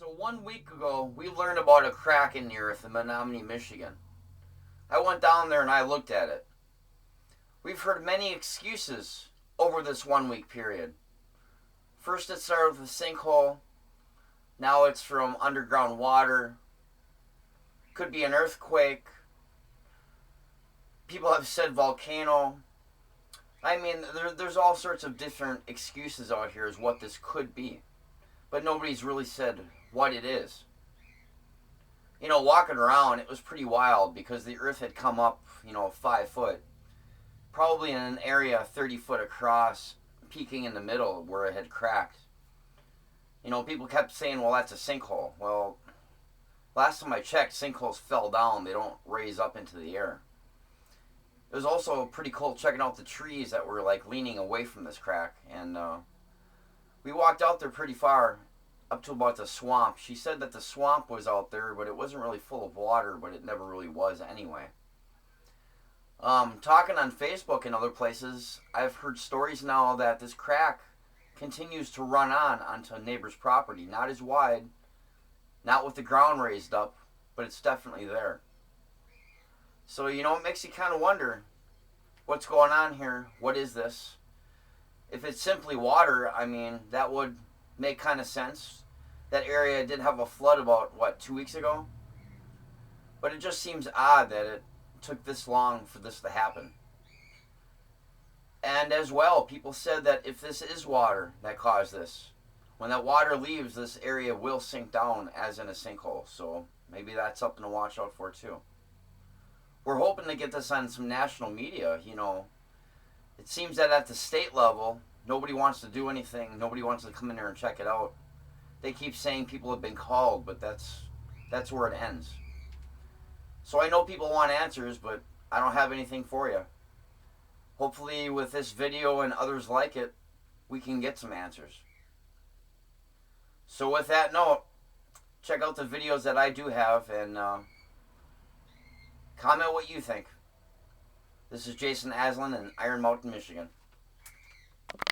So 1 week ago, we learned about a crack in the earth in Menominee, Michigan. I went down there and I looked at it. We've heard many excuses over this 1 week period. First it started with a sinkhole. Now it's from underground water. Could be an earthquake. People have said volcano. I mean, there's all sorts of different excuses out here as what this could be. But nobody's really said what it is. Walking around, it was pretty wild because the earth had come up, 5 foot, probably in an area 30 foot across, peaking in the middle where it had cracked. People kept saying, well, that's a sinkhole. Well, last time I checked, sinkholes fell down. They don't raise up into the air. It was also pretty cool checking out the trees that were like leaning away from this crack. And we walked out there pretty far, up to about the swamp. She said that the swamp was out there, but it wasn't really full of water, but it never really was anyway. Talking on Facebook and other places, I've heard stories now that this crack continues to run on onto a neighbor's property. Not as wide, not with the ground raised up, but it's definitely there. So, it makes you kind of wonder what's going on here. What is this? If it's simply water, I mean, that would make kind of sense. That area did have a flood about, 2 weeks ago? But it just seems odd that it took this long for this to happen. And as well, people said that if this is water that caused this, when that water leaves, this area will sink down as in a sinkhole. So maybe that's something to watch out for too. We're hoping to get this on some national media. It seems that at the state level, nobody wants to do anything. Nobody wants to come in there and check it out. They keep saying people have been called, but that's where it ends. So I know people want answers, but I don't have anything for you. Hopefully with this video and others like it, we can get some answers. So with that note, check out the videos that I do have and comment what you think. This is Jason Asselin in Iron Mountain, Michigan.